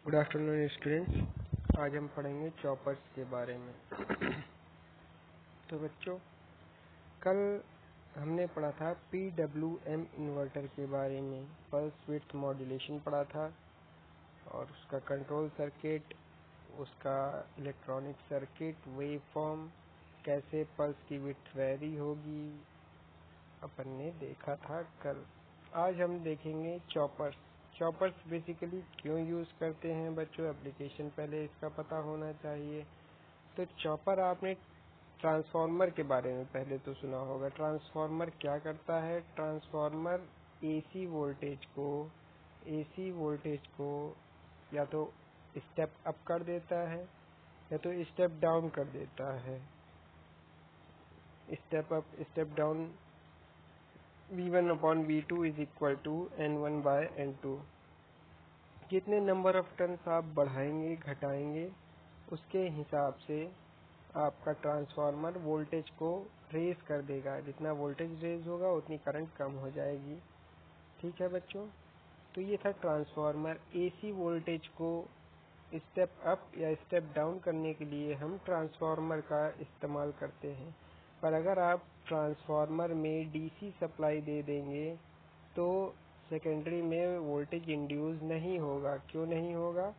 Good afternoon students. आज हम पढ़ेंगे चॉपर्स के बारे में। तो बच्चों, कल हमने पढ़ा था PWM इन्वर्टर के बारे में, पल्स विड्थ मॉड्यूलेशन पढ़ा था और उसका कंट्रोल सर्किट, उसका इलेक्ट्रॉनिक सर्किट, वेव फॉर्म, कैसे पल्स की विड्थ वेरी होगी, अपन ने देखा था कल। आज हम देखेंगे चॉपर्स। चॉपर्स बेसिकली क्यों यूज़ करते हैं बच्चों, एप्लीकेशन पहले इसका पता होना चाहिए। तो चॉपर आपने ट्रांसफार्मर के बारे में पहले तो सुना होगा। ट्रांसफार्मर क्या करता है? ट्रांसफार्मर एसी वोल्टेज को या तो स्टेप अप कर देता है या तो स्टेप डाउन कर देता है। Step up step down V1/V2 is equal to N1/N2। जितने नंबर ऑफ टर्न्स आप बढ़ाएंगे घटाएंगे उसके हिसाब से आपका ट्रांसफार्मर वोल्टेज को रेज कर देगा। जितना वोल्टेज रेज होगा उतनी करंट कम हो जाएगी। ठीक है बच्चों, तो ये था ट्रांसफार्मर। एसी वोल्टेज को स्टेप अप या स्टेप डाउन करने के लिए हम ट्रांसफार्मर का इस्तेमाल करते हैं। पर अगर आप ट्रांसफार्मर में डीसी सप्लाई दे देंगे तो सेकेंडरी में वोल्टेज इंड्यूस नहीं होगा। क्यों नहीं होगा?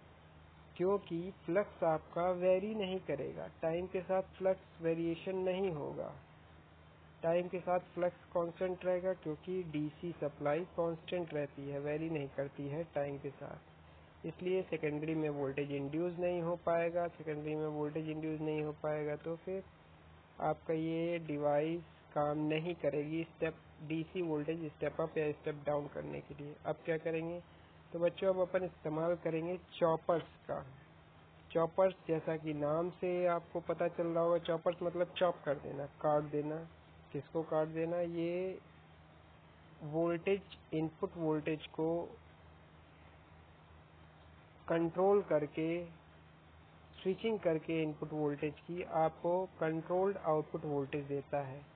क्योंकि फ्लक्स आपका वेरी नहीं करेगा। टाइम के साथ फ्लक्स वेरिएशन नहीं होगा। टाइम के साथ फ्लक्स कांस्टेंट रहेगा क्योंकि डीसी सप्लाई कांस्टेंट रहती है, वेरी नहीं करती है टाइम के साथ। इसलिए सेकेंडरी में वोल्टेज इंड्यूस नहीं हो पाएगा। सेकेंडरी में वोल्टेज इंड्यूस नहीं हो पाएगा तो फिर आपका ये डिवाइस काम नहीं करेगी डीसी वोल्टेज स्टेप अप या स्टेप डाउन करने के लिए। अब क्या करेंगे? तो बच्चों अब अपन इस्तेमाल करेंगे चॉपर्स का। चॉपर्स जैसा कि नाम से आपको पता चल रहा होगा, चॉपर्स मतलब चॉप कर देना, काट देना। किसको काट देना? ये वोल्टेज, इनपुट वोल्टेज को कंट्रोल करके, स्विचिंग करके इनपुट वोल्टेज की आपको कंट्रोल्ड आउटपुट वोल्टेज देता है।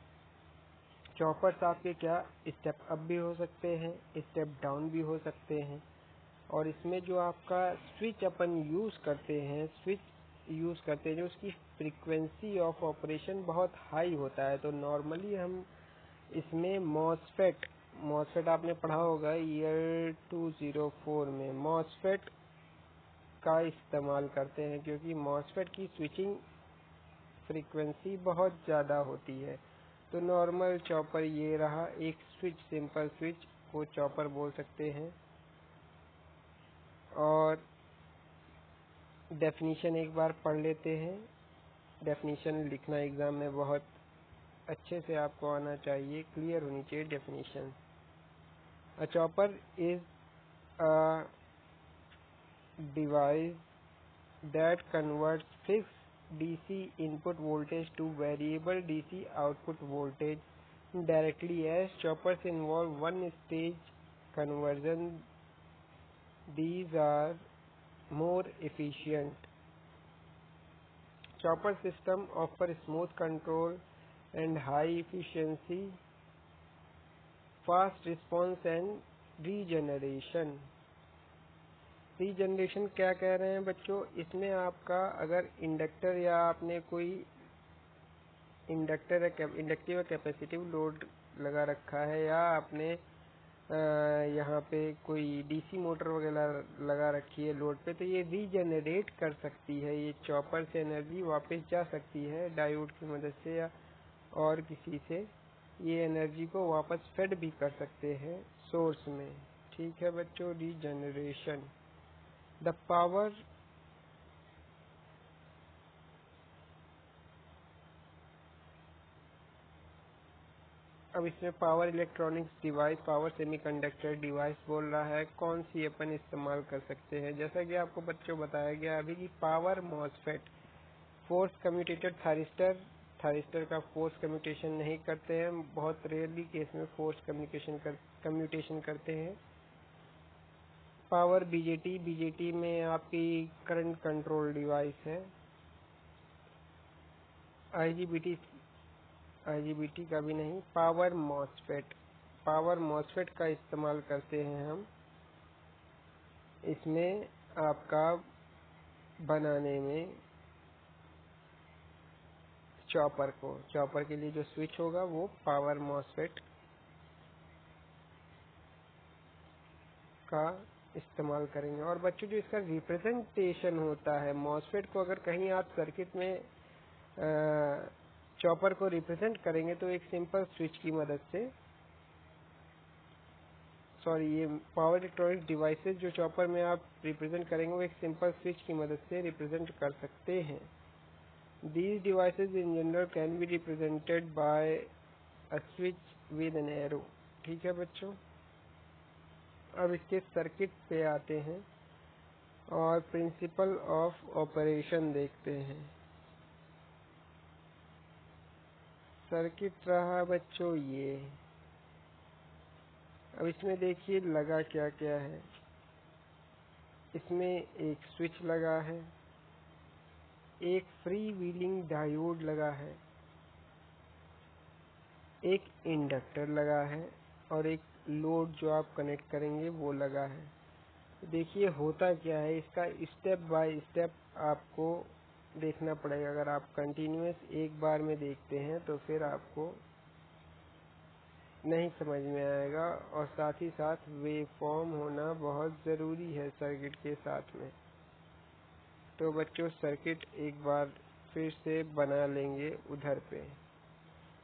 चॉपर्स आपके क्या स्टेप अप भी हो सकते हैं, स्टेप डाउन भी हो सकते हैं। और इसमें जो आपका स्विच अपन यूज करते हैं, जो उसकी फ्रीक्वेंसी ऑफ ऑपरेशन बहुत हाई होता है। तो नॉर्मली हम इसमें मॉसफेट आपने पढ़ा होगा ईयर 204 में, मॉसफेट का इस्तेमाल करते हैं क्योंकि मॉसफेट की स्विचिंग फ्रीक्वेंसी बहुत ज़्यादा होती है। तो नॉर्मल चॉपर ये रहा, एक स्विच, सिंपल स्विच को चॉपर बोल सकते हैं। और डेफिनेशन एक बार पढ़ लेते हैं। डेफिनेशन लिखना एग्जाम में बहुत अच्छे से आपको आना चाहिए, क्लियर होनी चाहिए definition. A chopper is a device that converts fixed DC input voltage to variable DC output voltage directly, as choppers involve one stage conversion. These are more efficient. Chopper system offer smooth control and high efficiency, fast response and regeneration. Regeneration क्या कह रहे हैं बच्चों? इसमें आपका अगर inductor या आपने कोई इंडक्टिव कैपेसिटिव लोड लगा रखा है या आपने यहाँ पे कोई डीसी मोटर वगैरह लगा रखी है लोड पे, तो ये रीजनरेट कर सकती है। ये चॉपर से एनर्जी वापस जा सकती है डायोड की मदद से या और किसी से। ये एनर्जी को वापस फेड भी कर सकते हैं सोर्स में। ठीक है बच्चों, रीजनरेशन। द पावर अब इसमें power electronics device, power semiconductor device बोल रहा है, कौन सी अपन इस्तेमाल कर सकते हैं। जैसा कि आपको बच्चों बताया गया अभी कि पावर मॉसफेट, फोर्स कम्यूटेटेड थारिस्टर का फोर्स कम्यूटेशन नहीं करते हैं, बहुत रेयरली केस में फोर्स कम्यूटेशन करते हैं। पावर बीजेटी में आपकी करंट कंट्रोल डिवाइस है। आईजीबीटी का भी नहीं, पावर मॉसफेट का इस्तेमाल करते हैं हम। इसमें आपका बनाने में चॉपर के लिए जो स्विच होगा वो पावर मॉसफेट का इस्तेमाल करेंगे। और बच्चों जो इसका रिप्रेजेंटेशन होता है मॉसफेट को, अगर कहीं आप सर्किट में चॉपर को रिप्रेजेंट करेंगे तो एक सिंपल स्विच की मदद से, ये पावर इलेक्ट्रॉनिक डिवाइसेस जो चॉपर में आप रिप्रेजेंट करेंगे वो एक सिंपल स्विच की मदद से रिप्रेजेंट कर सकते हैं। These devices in general can be represented by a switch with an arrow। ठीक है बच्चों, अब इसके सर्किट पे आते हैं और प्रिंसिपल ऑफ ऑपरेशन देखते हैं। सर्किट रहा बच्चों ये। अब इसमें देखिए लगा क्या क्या है। इसमें एक स्विच लगा है, एक फ्री व्हीलिंग डायोड लगा है, एक इंडक्टर लगा है और एक लोड जो आप कनेक्ट करेंगे वो लगा है। देखिए होता क्या है, इसका स्टेप बाय स्टेप आपको देखना पड़ेगा। अगर आप कंटिन्यूअस एक बार में देखते हैं तो फिर आपको नहीं समझ में आएगा, और साथ ही साथ वेवफॉर्म होना बहुत ज़रूरी है सर्किट के साथ में। तो बच्चों सर्किट एक बार फिर से बना लेंगे उधर पे।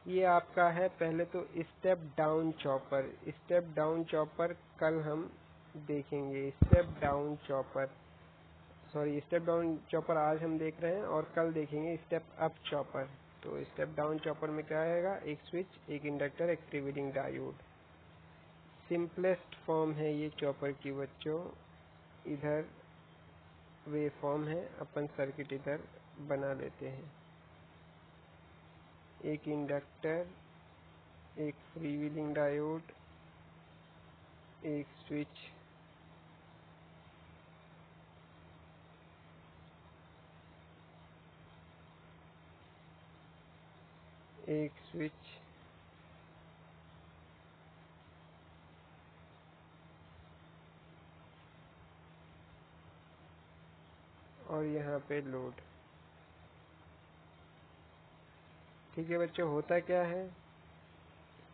ये आपका है पहले तो step down chopper. Step down chopper कल हम देखेंगे। स्टेप डाउन चॉपर आज हम देख रहे हैं और कल देखेंगे स्टेप अप चॉपर। तो स्टेप डाउन चॉपर में क्या आएगा, एक स्विच, एक इंडक्टर, एक free wheeling diode. Simplest form है ये चॉपर की बच्चों। इधर वे फॉर्म है, अपन सर्किट इधर बना लेते हैं। एक इंडक्टर, एक फ्री व्हीलिंग डायोड, एक स्विच, और यहाँ पे लोड। ठीक है बच्चों, होता क्या है,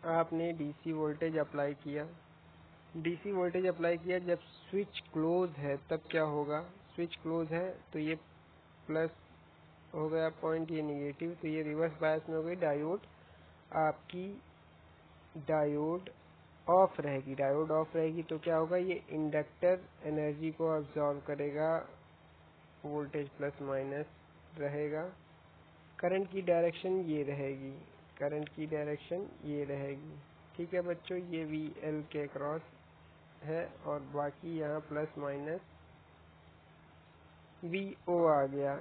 आपने डीसी वोल्टेज अप्लाई किया। जब स्विच क्लोज है तब क्या होगा, स्विच क्लोज है तो ये प्लस हो गया पॉइंट, ये निगेटिव, तो ये रिवर्स बायस में हो गई। आपकी डायोड ऑफ रहेगी तो क्या होगा, ये इंडक्टर एनर्जी को अब्सॉर्ब करेगा, वोल्टेज प्लस माइनस रहेगा। करंट की डायरेक्शन ये रहेगी। ठीक है बच्चों, ये VL के क्रॉस है और बाकी यहाँ प्लस माइनस VO आ गया,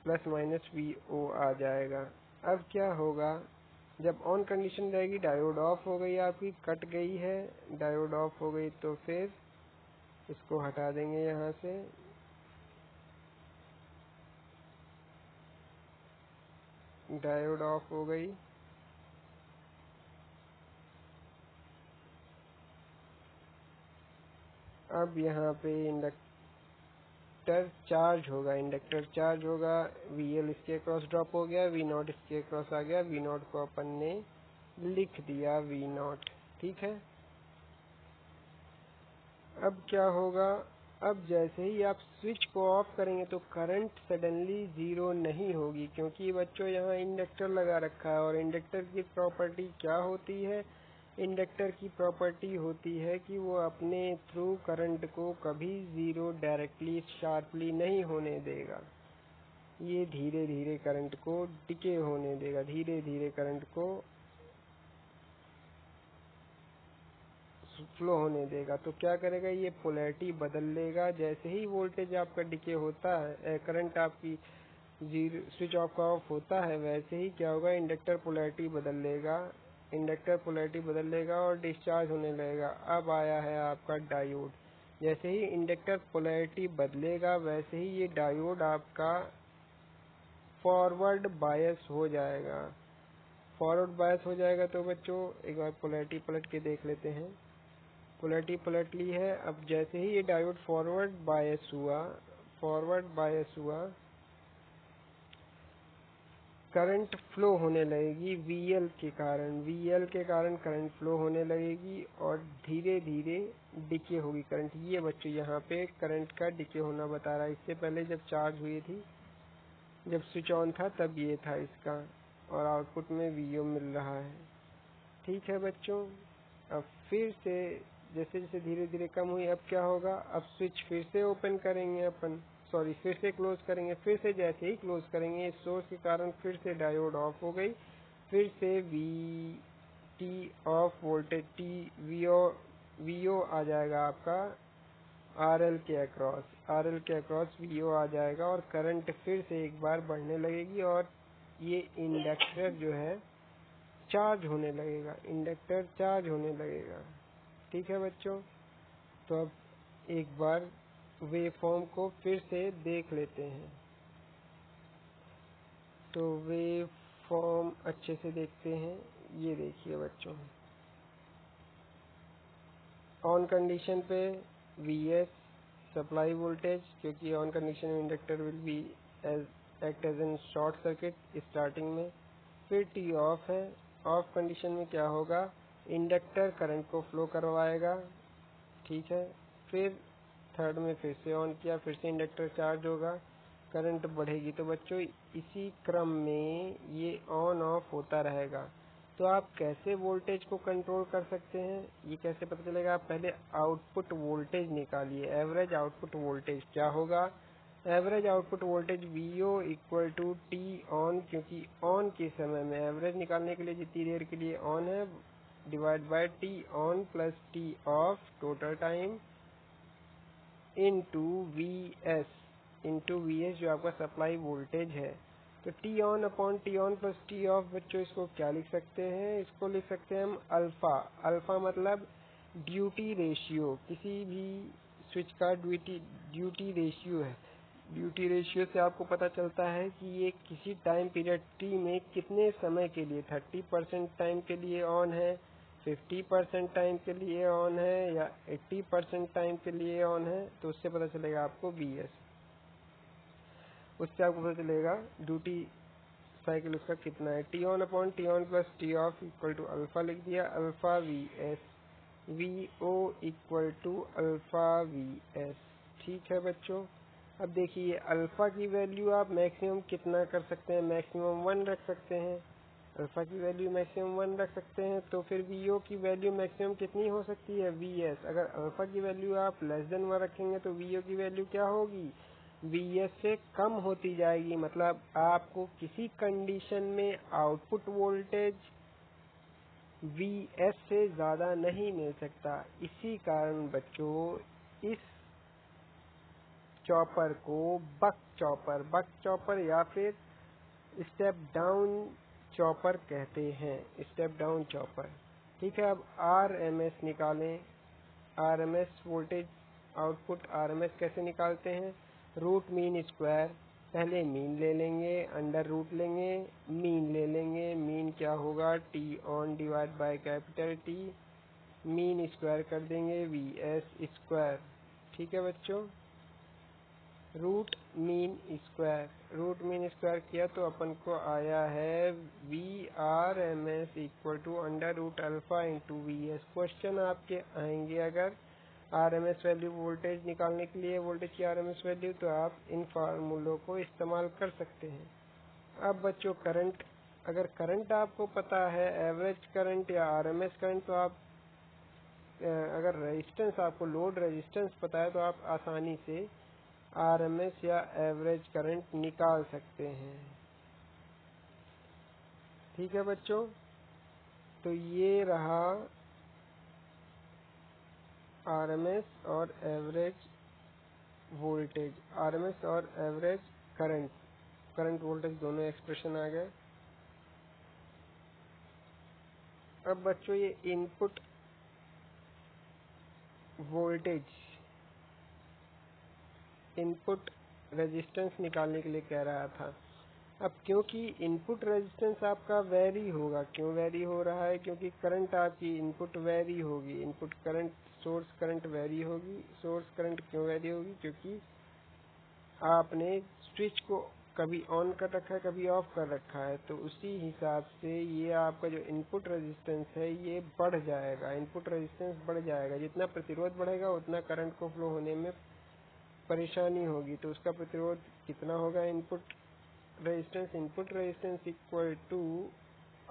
प्लस माइनस VO आ जाएगा। अब क्या होगा, जब ऑन कंडीशन रहेगी, डायोड ऑफ हो गई, आपकी कट गई है, डायोड ऑफ हो गई तो फिर इसको हटा देंगे यहाँ से। डायोड ऑफ हो गई, अब यहाँ पे इंडक्टर चार्ज होगा, VL इसके क्रॉस ड्रॉप हो गया, V0 इसके क्रॉस आ गया, V0 को अपन ने लिख दिया V0। ठीक है, अब क्या होगा, अब जैसे ही आप स्विच को ऑफ करेंगे तो करंट सडनली जीरो नहीं होगी, क्योंकि बच्चों यहाँ इंडक्टर लगा रखा है। और इंडक्टर की प्रॉपर्टी क्या होती है, इंडक्टर की प्रॉपर्टी होती है कि वो अपने थ्रू करंट को कभी जीरो डायरेक्टली शार्पली नहीं होने देगा। ये धीरे धीरे करंट को डिके होने देगा, धीरे धीरे करंट को फ्लो होने देगा। तो क्या करेगा, ये पोलैरिटी बदल लेगा। जैसे ही वोल्टेज आपका डिके होता है, करंट आपकी जीरो, स्विच ऑफ का ऑफ होता है, वैसे ही क्या होगा, इंडक्टर पोलैरिटी बदल लेगा और डिस्चार्ज होने लगेगा। अब आया है आपका डायोड। जैसे ही इंडक्टर पोलैरिटी बदलेगा वैसे ही ये डायोड आपका फॉरवर्ड बायस हो जाएगा। तो बच्चों एक बार पोलैरिटी पलट के देख लेते हैं। पोलैरिटी पलट ली है। अब जैसे ही ये डायोड फॉरवर्ड बायस हुआ करंट फ्लो होने लगेगी VL के कारण करंट फ्लो होने लगेगी और धीरे धीरे डिके होगी करंट। ये बच्चों यहाँ पे करंट का डिके होना बता रहा है। इससे पहले जब चार्ज हुई थी, जब स्विच ऑन था, तब ये था इसका, और आउटपुट में VO मिल रहा है। ठीक है बच्चों, अब फिर से जैसे जैसे धीरे धीरे कम हुई, अब क्या होगा, अब स्विच फिर से ओपन करेंगे फिर से क्लोज करेंगे। फिर से जैसे ही क्लोज करेंगे, इस सोर्स के कारण फिर से डायोड ऑफ हो गई। फिर से VT ऑफ वोल्टेज VO आ जाएगा आपका RL के अक्रॉस VO आ जाएगा और करंट फिर से एक बार बढ़ने लगेगी और ये इंडक्टर जो है चार्ज होने लगेगा। ठीक है बच्चों, तो अब एक बार वेवफॉर्म को फिर से देख लेते हैं। तो वेवफॉर्म अच्छे से देखते हैं। ये देखिए बच्चों, ऑन कंडीशन पे Vs सप्लाई वोल्टेज, क्योंकि ऑन कंडीशन में inductor will be act as an short circuit starting में। फिर T ऑफ है। ऑफ कंडीशन में क्या होगा, इंडक्टर करंट को फ्लो करवाएगा। ठीक है, फिर थर्ड में फिर से ऑन किया, फिर से इंडक्टर चार्ज होगा, करंट बढ़ेगी। तो बच्चों इसी क्रम में ये ऑन ऑफ होता रहेगा। तो आप कैसे वोल्टेज को कंट्रोल कर सकते हैं, ये कैसे पता चलेगा, आप पहले आउटपुट वोल्टेज निकालिए। एवरेज आउटपुट वोल्टेज क्या होगा, average output voltage VO equal to T on, क्योंकि ऑन के समय में एवरेज निकालने के लिए जितनी देर के लिए ऑन है, divide by T on plus T of total time into VS जो आपका सप्लाई वोल्टेज है। तो T on upon T on plus T of बच्चों इसको क्या लिख सकते हैं, इसको लिख सकते हैं हम अल्फा मतलब ड्यूटी रेशियो। किसी भी स्विच का ड्यूटी रेशियो है। ड्यूटी रेशियो से आपको पता चलता है कि ये किसी टाइम पीरियड T में कितने समय के लिए 30% टाइम के लिए ऑन है, 50% टाइम के लिए ऑन है या 80% टाइम के लिए ऑन है। तो उससे पता चलेगा आपको VS, उससे आपको पता चलेगा ड्यूटी साइकिल उसका कितना है। T on upon T on plus T off equal to alpha लिख दिया, alpha VS, VO equal to alpha VS। ठीक है बच्चों, अब देखिए अल्फा की वैल्यू आप मैक्सिमम कितना कर सकते हैं, मैक्सिमम 1 रख सकते हैं। अल्फा की वैल्यू मैक्सिमम 1 रख सकते हैं, तो फिर VO की वैल्यू मैक्सिमम कितनी हो सकती है, VS। अगर अल्फा की वैल्यू आप लेस देन 1 रखेंगे तो VO की वैल्यू क्या होगी, VS से कम होती जाएगी। मतलब आपको किसी कंडीशन में आउटपुट वोल्टेज VS से ज्यादा नहीं मिल सकता। इसी कारण बच्चों इस चॉपर को बक चॉपर या फिर स्टेप डाउन चॉपर कहते हैं, स्टेप डाउन चॉपर। ठीक है, अब RMS निकालें। RMS वोल्टेज आउटपुट RMS कैसे निकालते हैं, रूट मीन स्क्वायर। पहले मीन ले लेंगे, अंडर रूट लेंगे, मीन ले लेंगे। मीन क्या होगा, T on divide by capital T, mean square कर देंगे VS स्क्वायर। ठीक है बच्चों, रूट मीन स्क्वायर किया तो अपन को आया है VRMS equal to under root alpha into VS। Question आपके आएंगे अगर RMS वैल्यू वोल्टेज निकालने के लिए, वोल्टेज की RMS वैल्यू, तो आप इन फार्मूलों को इस्तेमाल कर सकते हैं। अब बच्चों करंट, अगर करंट आपको पता है, एवरेज करंट या RMS करंट, तो आप अगर रेजिस्टेंस आपको लोड रेजिस्टेंस पता है तो आप आसानी से RMS या एवरेज करंट निकाल सकते हैं। ठीक है बच्चों, तो ये रहा RMS और एवरेज वोल्टेज, RMS और एवरेज करंट वोल्टेज दोनों एक्सप्रेशन आ गए। अब बच्चों ये इनपुट वोल्टेज, इनपुट रेजिस्टेंस निकालने के लिए कह रहा था। अब क्योंकि इनपुट रेजिस्टेंस आपका वेरी होगा, क्यों वेरी हो रहा है? क्योंकि करंट आपकी इनपुट वेरी होगी, input current source current very होगी। सोर्स करंट क्यों वेरी होगी? क्योंकि आपने स्विच को कभी ऑन कर रखा है, कभी ऑफ कर रखा है, तो उसी हिसाब से ये आपका जो इनपुट रेजिस्टेंस है ये बढ़ जाएगा। इनपुट रेजिस्टेंस बढ़ जाएगा, जितना प्रतिरोध बढ़ेगा उतना करंट को फ्लो होने में परेशानी होगी। तो उसका प्रतिरोध कितना होगा? Input resistance equal to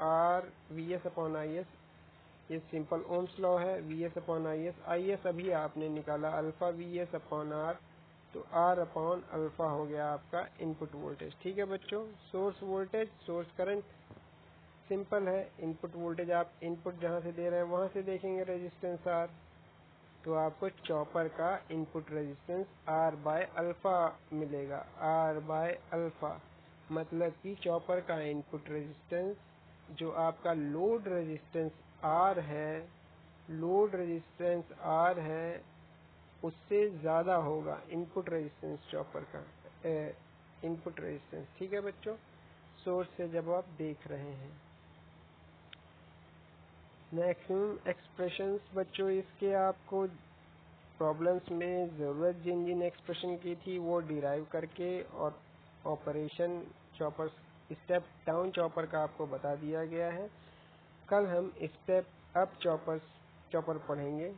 R V S upon I S. ये सिंपल ओम्स लॉ है। V S upon I S, I S अभी आपने निकाला alpha V S upon R, तो आर अपॉन अल्फा हो गया आपका इनपुट वोल्टेज। ठीक है बच्चों। Source voltage, source current simple है। इनपुट वोल्टेज आप इनपुट जहां से दे रहे हैं वहां से देखेंगे रेजिस्टेंस आर, तो आपको चॉपर का input resistance R by alpha मिलेगा। आर बाय अल्फा मतलब कि चॉपर का इनपुट रेजिस्टेंस जो आपका लोड रेजिस्टेंस आर है, लोड रेजिस्टेंस आर है, उससे ज्यादा होगा इनपुट रेजिस्टेंस चॉपर का इनपुट रेजिस्टेंस। ठीक है बच्चों, सोर्स से जब आप देख रहे हैं। मैक्सिमम एक्सप्रेशंस बच्चों इसके आपको प्रॉब्लम्स में जरूरत जिन जिन एक्सप्रेशन की थी वो डिराइव करके और operation chopper step down chopper का आपको बता दिया गया है। कल हम स्टेप अप चॉपर पढ़ेंगे।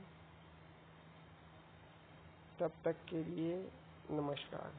तब तक के लिए नमस्कार।